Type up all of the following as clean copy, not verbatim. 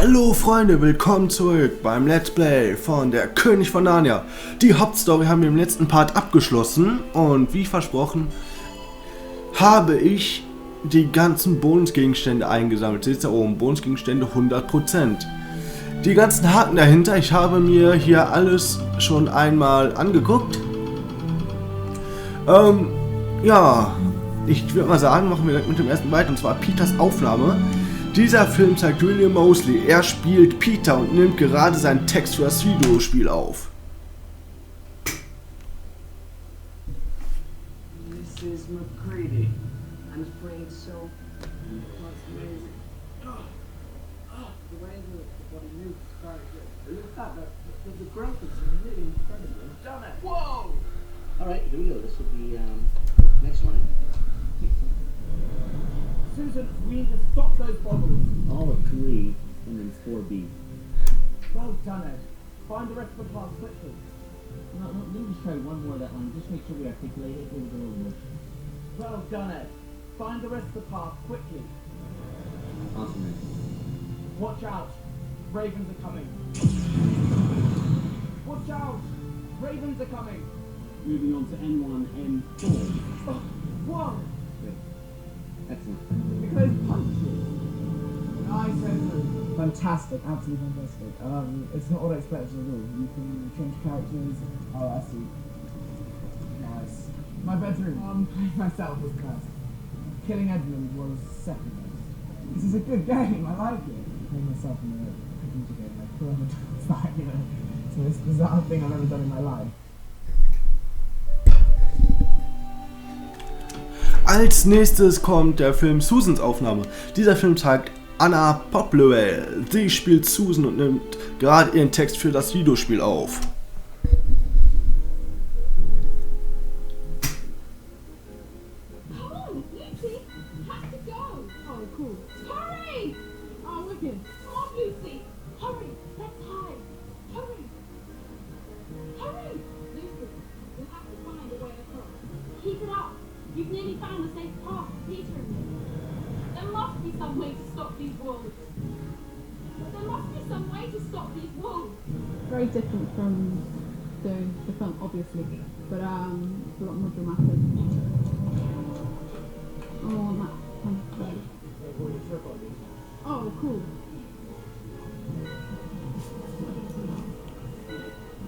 Hallo Freunde, willkommen zurück beim Let's Play von der König von Narnia. Die Hauptstory haben wir im letzten Part abgeschlossen und wie versprochen habe ich die ganzen Bonusgegenstände eingesammelt. Seht ihr da oben, Bonusgegenstände 100%. Die ganzen Haken dahinter, ich habe mir hier alles schon einmal angeguckt. Ja, ich würde mal sagen, machen wir direkt mit dem ersten weiter, und zwar Peters Aufnahme. Dieser Film zeigt William Moseley. Er spielt Peter und nimmt gerade seinen Text für das Videospiel auf. This is McCready. I'm afraid so. That's amazing. The way the body moves is very good. Look at that. The graphics are really incredible. I've done it. Whoa! Alright, here we go. This will be next line. Susan, we need to stop those bottles. All agree, and then 4B. Well done, Ed. Find the rest of the parts quickly. No, let me just try one more of that line. Just make sure we articulate it with a little bit. Well done, Ed. Find the rest of the parts quickly. Awesome, man. Watch out. Ravens are coming. Watch out. Ravens are coming. Moving on to N1, N4. Oh, whoa. Great. Excellent. Look at those punches. Nice, Edward. Fantastic, absolutely fantastic. It's not what I expected at all. You can change characters. Oh, I see. Nice. My bedroom. Playing myself was best. Killing Edmund was second best. This is a good game. I like it. Playing myself in a computer game, like whoever does that, you know. It's the most bizarre thing I've ever done in my life. Als nächstes kommt der Film Susans Aufnahme. Dieser Film zeigt Anna Popplewell. Sie spielt Susan und nimmt gerade ihren Text für das Videospiel auf. You've nearly found a safe path for Peter and me. There must be some way to stop these wolves. There must be some way to stop these wolves. Very different from the film, obviously, but it's a lot more dramatic. Oh, that sounds great. Oh, cool.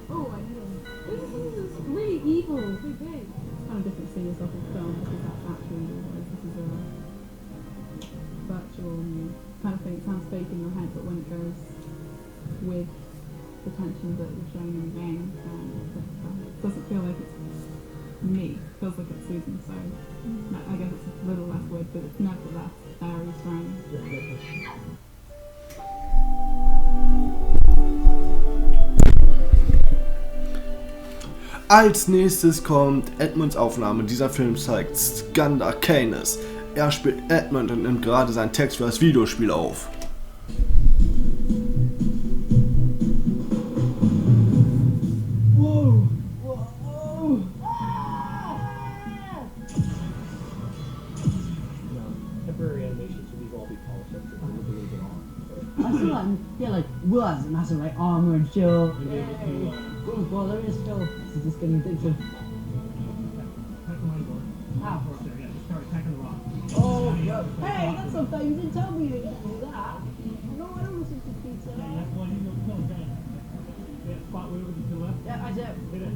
Oh, I know. This is really evil. So big. It's kind of different seeing yourself in film because that's actually real, whereas this is a virtual and kind of thing. It sounds fake in your head, but when it goes with the tension that you're showing in the game, it doesn't feel like it's me. It feels like it's Susan, so I guess it's a little less weird, but it's nevertheless very strange. Als nächstes kommt Edmunds Aufnahme. Dieser Film zeigt Skander Canis. Er spielt Edmund und nimmt gerade seinen Text für das Videospiel auf. Whoa! Whoa! Whoa! Temporary animation, so these will all be polished up to look a little bit on. I feel like, yeah, like, was and has like armor and shield. Well, there is still. This is just getting addicted. Ah, yeah, just start attacking the rock. Oh, yeah. Hey, that's not fair. You didn't tell me you didn't do that. No, I don't listen to Peter. That's why you don't kill that. Yeah, spot way over to the left. Yeah, I do. Hit it.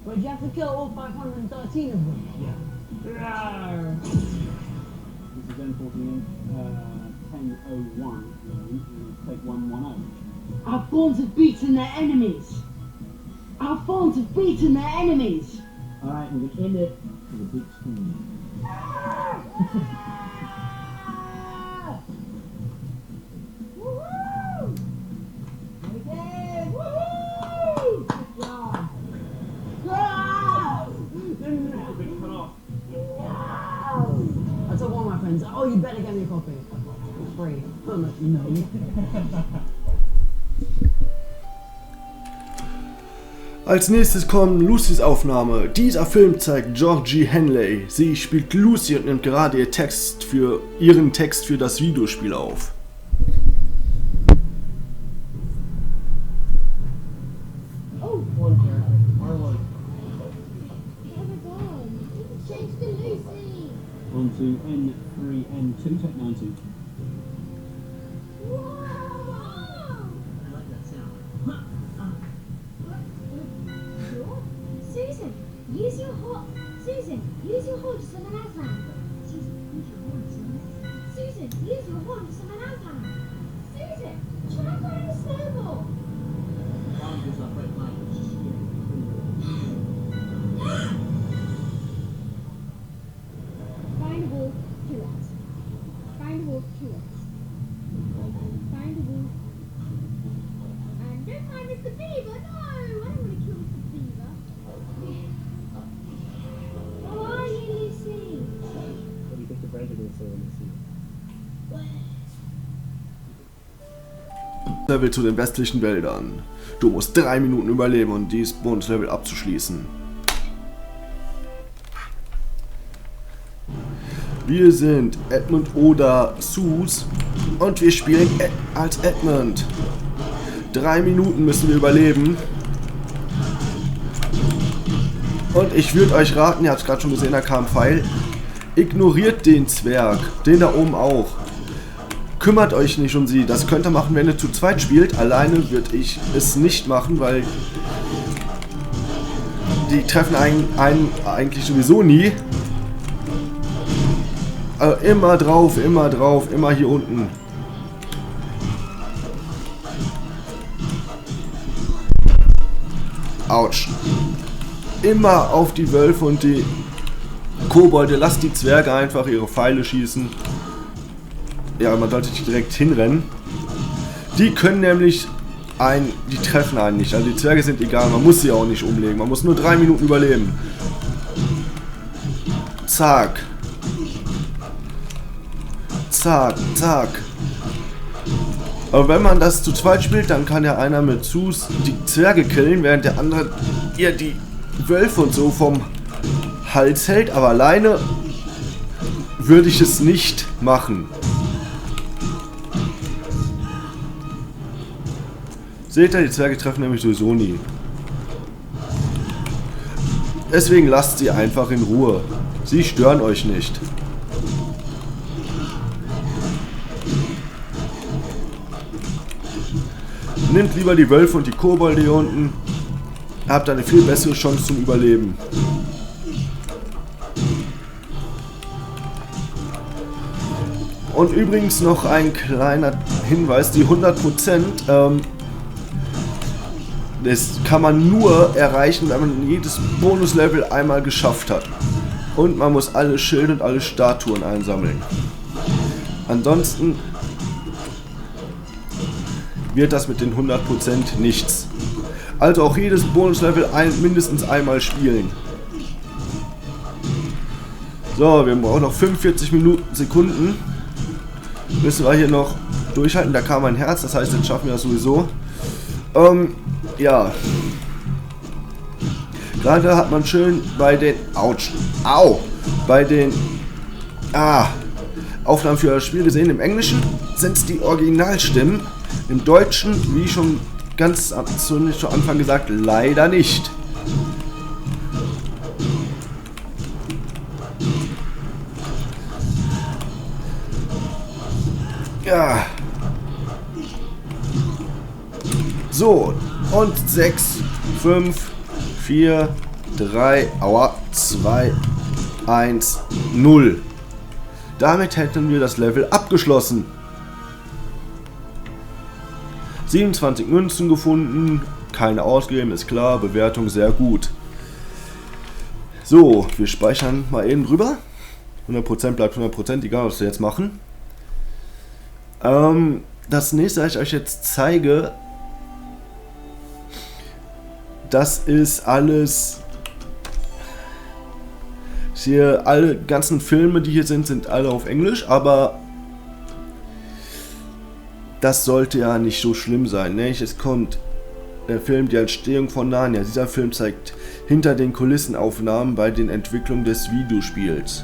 But you have to kill all 513 of them. Yeah. This is N14, 1001, take 110. Our pawns have beaten their enemies. Our pawns have beaten their enemies. Alright, we're gonna end it with a big scream. Woohoo! Again! Woohoo! Good job. Ah! I told one of my friends, oh, you better get me a copy. It's free. I'm like, no. Als nächstes kommt Lucys Aufnahme. Dieser Film zeigt Georgie Henley. Sie spielt Lucy und nimmt gerade ihren Text für das Videospiel auf. to N3N2, take 90. Susan, use your hold. Susan, use your hold to summon Aslan. Susan, use your hold to summon Aslan. Susan, use your hold to summon Aslan. Susan, try throwing a snowball. Find a wolf, kill it. Find a wolf, kill it. Find a wolf. And don't find Mr. Beaver, no! I don't want to kill Mr. Beaver. How are you, Lucy? What do you think the Brandon will say when you see it? Level zu den westlichen Wäldern. Du musst 3 Minuten überleben, um dieses Bonuslevel abzuschließen. Wir sind Edmund oder Sus und wir spielen als Edmund. 3 Minuten müssen wir überleben. Und ich würde euch raten, ihr habt es gerade schon gesehen, da kam ein Pfeil. Ignoriert den Zwerg, den da oben auch. Kümmert euch nicht um sie. Das könnt ihr machen, wenn ihr zu zweit spielt. Alleine würde ich es nicht machen, weil die treffen einen eigentlich sowieso nie. Immer drauf, immer hier unten. Autsch. Immer auf die Wölfe und die Kobolde. Lasst die Zwerge einfach ihre Pfeile schießen. Ja, man sollte nicht direkt hinrennen. Die können nämlich die treffen einen nicht. Also die Zwerge sind egal, man muss sie auch nicht umlegen. Man muss nur 3 Minuten überleben. Zack. Zack, zack. Aber wenn man das zu zweit spielt, dann kann ja einer mit Sus die Zwerge killen, während der andere ihr die Wölfe und so vom Hals hält. Aber alleine würde ich es nicht machen. Seht ihr, die Zwerge treffen nämlich sowieso nie. Deswegen lasst sie einfach in Ruhe. Sie stören euch nicht. Nehmt lieber die Wölfe und die Kobolde hier unten. Habt eine viel bessere Chance zum Überleben. Und übrigens noch ein kleiner Hinweis, die 100%, das kann man nur erreichen, wenn man jedes Bonuslevel einmal geschafft hat. Und man muss alle Schilde und alle Statuen einsammeln. Ansonsten wird das mit den 100% nichts. Also auch jedes Bonuslevel mindestens einmal spielen. So, wir brauchen noch 45 Sekunden. Müssen wir hier noch durchhalten. Da kam ein Herz, das heißt, jetzt schaffen wir das sowieso. Ja. Gerade hat man schön bei den bei den Aufnahmen für das Spiel gesehen. Im Englischen sind es die Originalstimmen. Im Deutschen, wie schon ganz zu Anfang gesagt, leider nicht. Ja. So, und 6, 5, 4, 3, 2, 1, 0. Damit hätten wir das Level abgeschlossen. 27 Münzen gefunden, keine ausgegeben, ist klar, Bewertung sehr gut. So, wir speichern mal eben drüber. 100% bleibt 100%, egal was wir jetzt machen. Das nächste, was ich euch jetzt zeige, das ist alles hier, alle ganzen Filme, die hier sind alle auf Englisch, aber das sollte ja nicht so schlimm sein. Ne? Es kommt der Film Die Entstehung von Narnia. Dieser Film zeigt hinter den Kulissen Aufnahmen bei den Entwicklungen des Videospiels.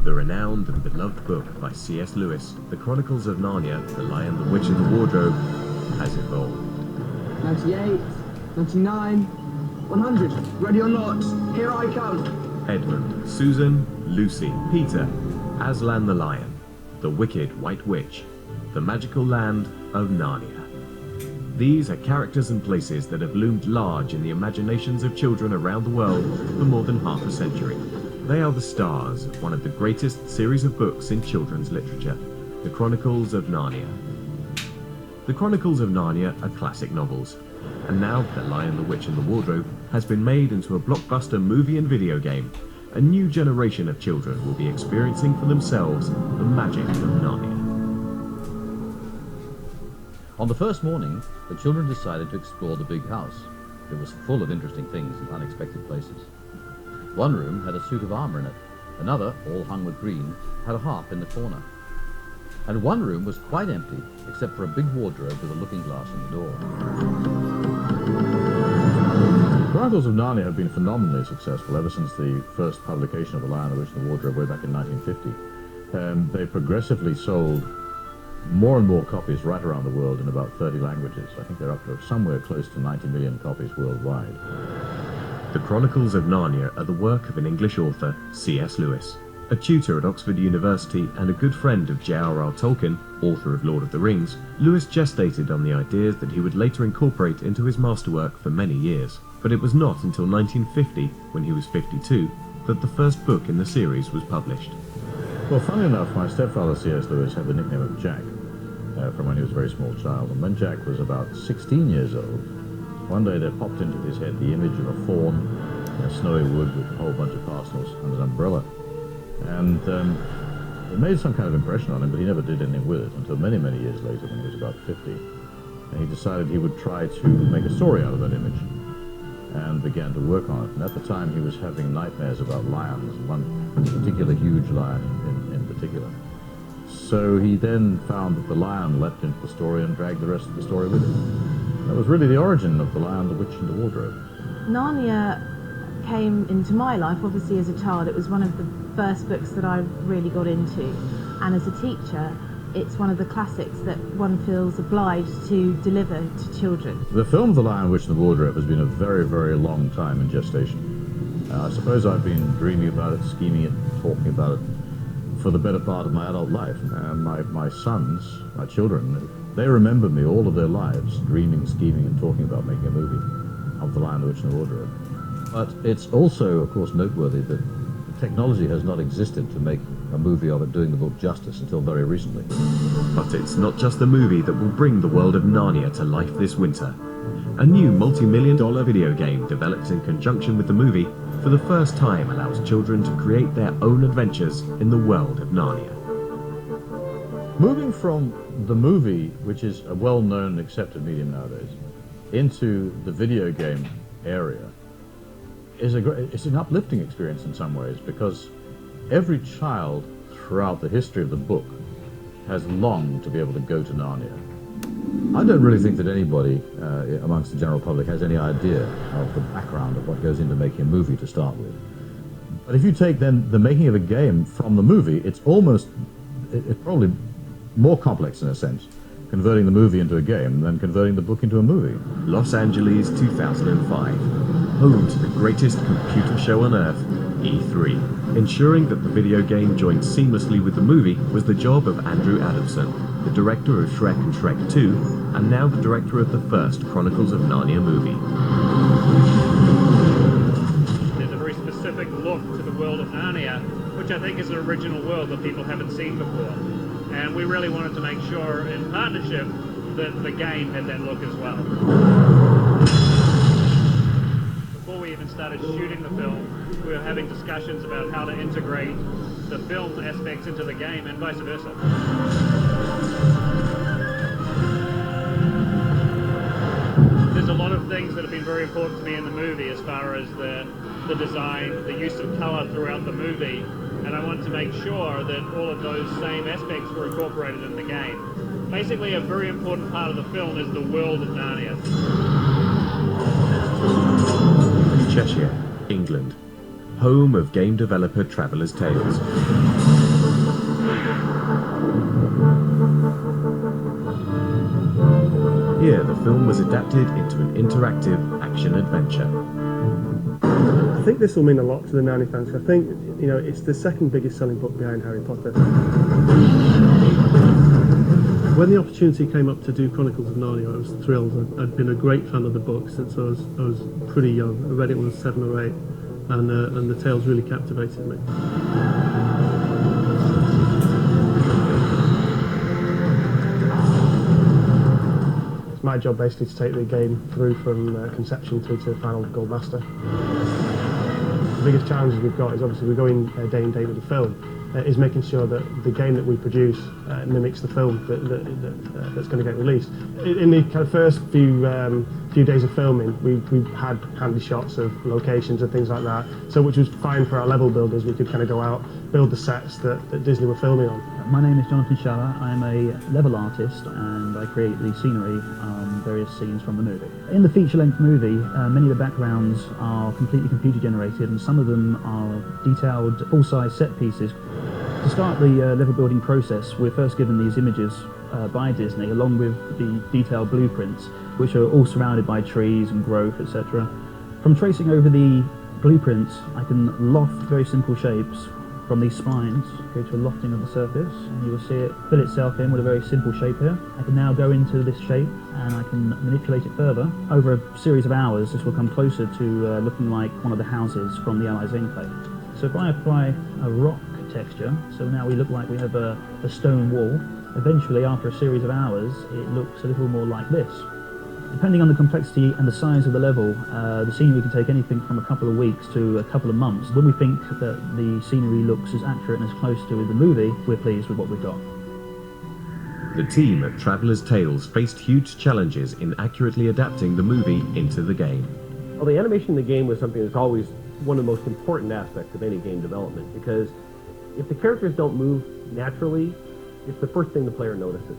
The renowned and beloved book by C.S. Lewis, The Chronicles of Narnia, The Lion, the Witch and the Wardrobe, has evolved. 98, 99, 100. Ready or not, here I come. Edmund, Susan, Lucy, Peter, Aslan the Lion, the Wicked White Witch, the magical land of Narnia. These are characters and places that have loomed large in the imaginations of children around the world for more than half a century. They are the stars of one of the greatest series of books in children's literature, The Chronicles of Narnia. The Chronicles of Narnia are classic novels, and now The Lion, the Witch and the Wardrobe has been made into a blockbuster movie and video game. A new generation of children will be experiencing for themselves the magic of Narnia. On the first morning, the children decided to explore the big house. It was full of interesting things in unexpected places. One room had a suit of armor in it. Another, all hung with green, had a harp in the corner. And one room was quite empty, except for a big wardrobe with a looking glass in the door. Chronicles of Narnia have been phenomenally successful ever since the first publication of The Lion, the Witch and the Wardrobe way back in 1950. They progressively sold more and more copies right around the world in about 30 languages. I think they're up to somewhere close to 90 million copies worldwide. The Chronicles of Narnia are the work of an English author, C.S. Lewis. A tutor at Oxford University and a good friend of J.R.R. Tolkien, author of Lord of the Rings, Lewis gestated on the ideas that he would later incorporate into his masterwork for many years. But it was not until 1950, when he was 52, that the first book in the series was published. Well, funny enough, my stepfather, C.S. Lewis, had the nickname of Jack from when he was a very small child. And when Jack was about 16 years old, one day there popped into his head the image of a fawn in a snowy wood with a whole bunch of parcels and an umbrella. And it made some kind of impression on him, but he never did anything with it until many, many years later when he was about 50. And he decided he would try to make a story out of that image and began to work on it. And at the time he was having nightmares about lions, one particular huge lion in particular. So he then found that the lion leapt into the story and dragged the rest of the story with him. That was really the origin of The Lion, the Witch and the Wardrobe. Narnia came into my life, obviously, as a child. It was one of the first books that I really got into. And as a teacher, it's one of the classics that one feels obliged to deliver to children. The film The Lion, Witch and the Wardrobe has been a very, very long time in gestation. I suppose I've been dreaming about it, scheming it, talking about it for the better part of my adult life. My sons, my children, they remember me all of their lives dreaming, scheming and talking about making a movie of The Lion, the Witch and the Wardrobe. But it's also, of course, noteworthy that technology has not existed to make a movie of it doing the book justice until very recently. But it's not just the movie that will bring the world of Narnia to life this winter. A new multi-million-dollar video game developed in conjunction with the movie for the first time allows children to create their own adventures in the world of Narnia. Moving from the movie, which is a well-known and accepted medium nowadays, into the video game area it's an uplifting experience in some ways, because every child throughout the history of the book has longed to be able to go to Narnia. I don't really think that anybody amongst the general public has any idea of the background of what goes into making a movie to start with. But if you take then the making of a game from the movie, it's probably more complex in a sense, converting the movie into a game than converting the book into a movie. Los Angeles 2005, home to the greatest computer show on earth, E3. Ensuring that the video game joined seamlessly with the movie was the job of Andrew Adamson, the director of Shrek and Shrek 2, and now the director of the first Chronicles of Narnia movie. There's a very specific look to the world of Narnia, which I think is an original world that people haven't seen before. And we really wanted to make sure, in partnership, that the game had that look as well. Before we even started shooting the film, we were having discussions about how to integrate the film aspects into the game and vice versa. There's a lot of things that have been very important to me in the movie as far as the design, the use of colour throughout the movie, and I wanted to make sure that all of those same aspects were incorporated in the game. Basically, a very important part of the film is the world of Narnia. Cheshire, England, home of game developer Traveller's Tales. Here, the film was adapted into an interactive action-adventure. think this will mean a lot to the Narnia fans. I think, you know, it's the second biggest selling book behind Harry Potter. When the opportunity came up to do Chronicles of Narnia, I was thrilled. I'd been a great fan of the book since I was pretty young. I read it when I was 7 or 8, and the tales really captivated me. It's my job basically to take the game through from conception through to final Gold Master. The biggest challenges we've got is obviously we're going day and date with the film. Is making sure that the game that we produce mimics the film that's going to get released. In the kind of first few days of filming, we had handy shots of locations and things like that, so which was fine for our level builders. We could kind of go out, build the sets that Disney were filming on. My name is Jonathan Schaller. I'm a level artist and I create the scenery on various scenes from the movie. In the feature-length movie, many of the backgrounds are completely computer generated and some of them are detailed full-size set pieces. To start the level building process, we're first given these images by Disney along with the detailed blueprints, which are all surrounded by trees and growth, etc. From tracing over the blueprints, I can loft very simple shapes from these spines, go to a lofting of the surface, and you will see it fill itself in with a very simple shape here. I can now go into this shape and I can manipulate it further. Over a series of hours, this will come closer to looking like one of the houses from the Allies' enclave. So if I apply a rock texture, so now we look like we have a stone wall. Eventually, after a series of hours, it looks a little more like this. Depending on the complexity and the size of the level, the scenery can take anything from a couple of weeks to a couple of months. When we think that the scenery looks as accurate and as close to the movie, we're pleased with what we've got. The team at Traveller's Tales faced huge challenges in accurately adapting the movie into the game. Well, the animation in the game was something that's always one of the most important aspects of any game development, because if the characters don't move naturally, it's the first thing the player notices.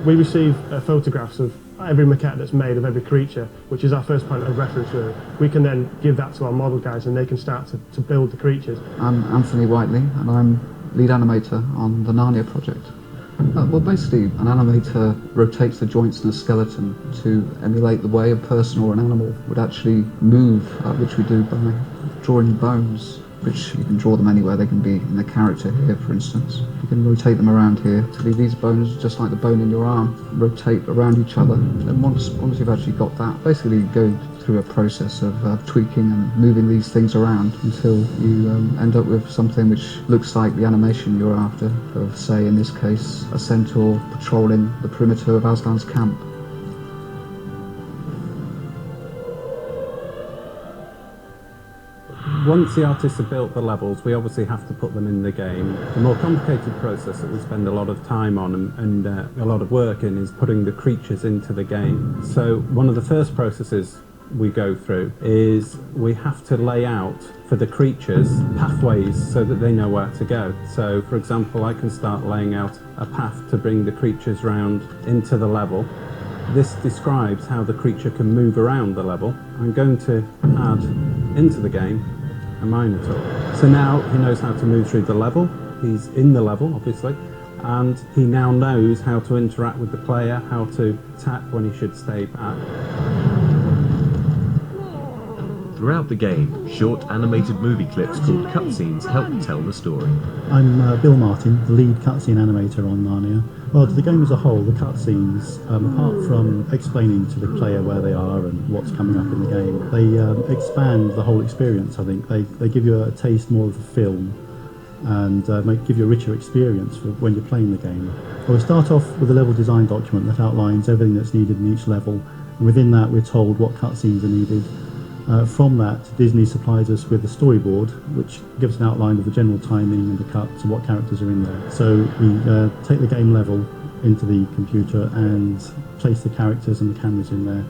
We receive photographs of every maquette that's made of every creature, which is our first point of reference really. We can then give that to our model guys and they can start to build the creatures. I'm Anthony Whiteley and I'm lead animator on the Narnia project. Well, basically, an animator rotates the joints in a skeleton to emulate the way a person or an animal would actually move, which we do by drawing bones, which you can draw them anywhere. They can be in the character here, for instance. You can rotate them around here to leave these bones, just like the bone in your arm, rotate around each other. And once you've actually got that, basically go through a process of tweaking and moving these things around until you end up with something which looks like the animation you're after of, say, in this case, a centaur patrolling the perimeter of Aslan's camp. Once the artists have built the levels, we obviously have to put them in the game. The more complicated process that we spend a lot of time on and a lot of work in is putting the creatures into the game. So one of the first processes we go through is we have to lay out for the creatures pathways so that they know where to go. So for example, I can start laying out a path to bring the creatures round into the level. This describes how the creature can move around the level. I'm going to add into the game a Minotaur. So now he knows how to move through the level. He's in the level, obviously, and he now knows how to interact with the player, how to attack when he should stay back. Throughout the game, short animated movie clips called cutscenes help tell the story. I'm Bill Martin, the lead cutscene animator on Narnia. Well, to the game as a whole, the cutscenes, apart from explaining to the player where they are and what's coming up in the game, they expand the whole experience, I think. They give you a taste more of the film and give you a richer experience for when you're playing the game. Well, we start off with a level design document that outlines everything that's needed in each level, and within that we're told what cutscenes are needed. From that, Disney supplies us with a storyboard, which gives an outline of the general timing and the cuts and what characters are in there. So we take the game level into the computer and place the characters and the cameras in there,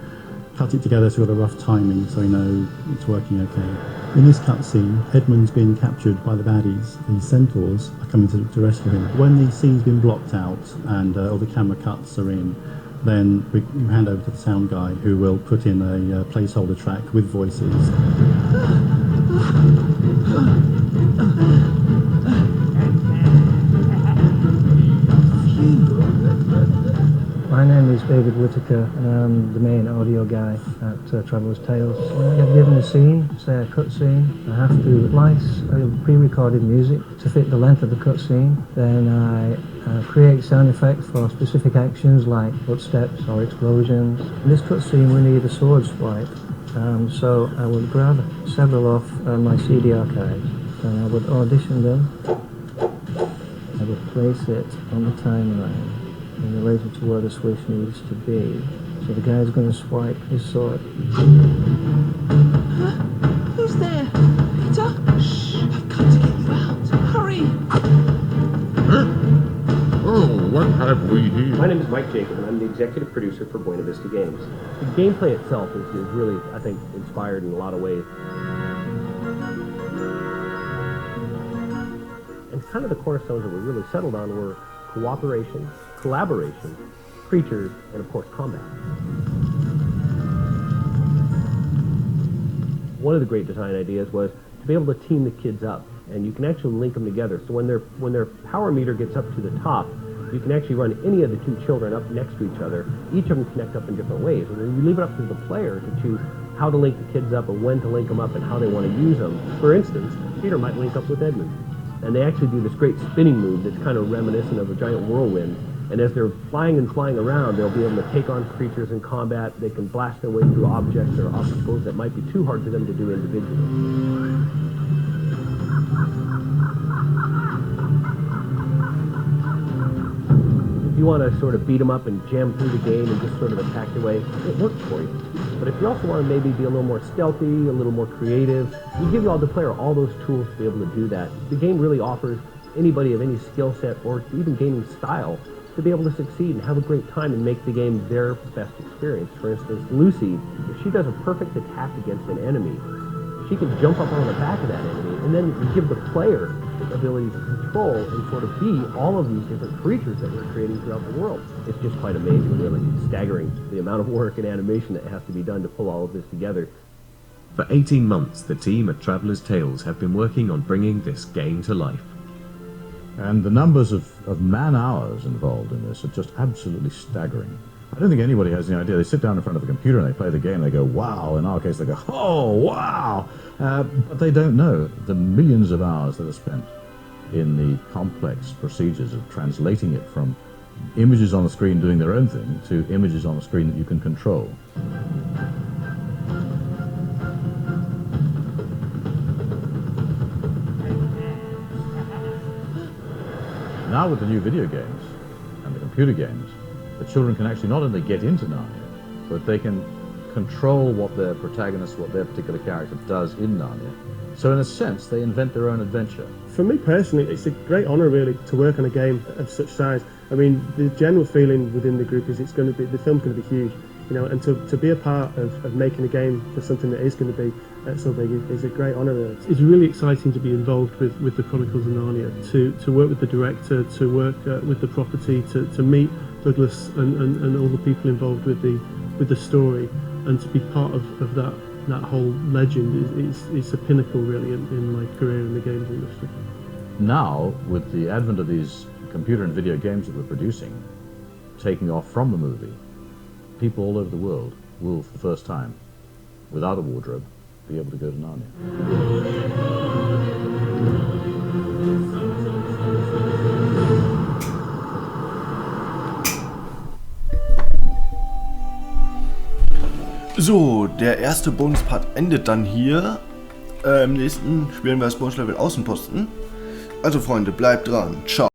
cut it together so we've got a rough timing so we know it's working okay. In this cutscene, Edmund's been captured by the baddies. The centaurs are coming to rescue him. When the scene's been blocked out and all the camera cuts are in, then we hand over to the sound guy who will put in a placeholder track with voices. My name is David Whittaker, and I'm the main audio guy at Traveller's Tales. When I get given a scene, say a cutscene, I have to splice pre-recorded music to fit the length of the cutscene. Then I create sound effects for specific actions like footsteps or explosions. In this cutscene, we need a sword swipe, so I would grab several off my CD archives, and I would audition them. I would place it on the timeline in relation to where the switch needs to be. So the guy's going to swipe his sword. Who's there? Peter? Shh! I've got to get you out. Hurry! Oh, what have we here? My name is Mike Jacob, and I'm the executive producer for Buena Vista Games. The gameplay itself is really, I think, inspired in a lot of ways. And kind of the cornerstones that we really settled on were cooperation, collaboration, creatures, and of course combat. One of the great design ideas was to be able to team the kids up, and you can actually link them together. So when their power meter gets up to the top, you can actually run any of the two children up next to each other. Each of them connect up in different ways, and then you leave it up to the player to choose how to link the kids up and when to link them up and how they want to use them. For instance, Peter might link up with Edmund. And they actually do this great spinning move that's kind of reminiscent of a giant whirlwind. And as they're flying and flying around, they'll be able to take on creatures in combat. They can blast their way through objects or obstacles that might be too hard for them to do individually. If you want to sort of beat them up and jam through the game and just sort of attack your way, it works for you. But if you also want to maybe be a little more stealthy, a little more creative, we give the player all those tools to be able to do that. The game really offers anybody of any skill set or even gaming style to be able to succeed and have a great time and make the game their best experience. For instance, Lucy, if she does a perfect attack against an enemy, she can jump up on the back of that enemy and then give the player the ability to control and sort of be all of these different creatures that we're creating throughout the world. It's just quite amazing, really. It's staggering, the amount of work and animation that has to be done to pull all of this together. For 18 months, the team at Traveller's Tales have been working on bringing this game to life. And the numbers of man-hours involved in this are just absolutely staggering. I don't think anybody has any idea. They sit down in front of a computer and they play the game and they go, wow. In our case, they go, oh, wow. But they don't know the millions of hours that are spent in the complex procedures of translating it from images on the screen doing their own thing to images on the screen that you can control. Now with the new video games and the computer games, the children can actually not only get into Narnia, but they can control what their protagonist, what their particular character does in Narnia. So in a sense, they invent their own adventure. For me personally, it's a great honour really to work on a game of such size. I mean, the general feeling within the group is the film's going to be huge, you know, and to be a part of making a game for something that is going to be so big is a great honour really. It's really exciting to be involved with the Chronicles of Narnia, to work with the director, to work with the property, to meet Douglas and all the people involved with the story, and to be part of that whole legend is a pinnacle really in my career in the games industry. Now, with the advent of these computer and video games that we're producing, taking off from the movie, people all over the world will, for the first time, without a wardrobe, be able to go to Narnia. So, der erste Bonuspart endet dann hier. Im nächsten spielen wir das Bonuslevel Außenposten. Also Freunde, bleibt dran. Ciao.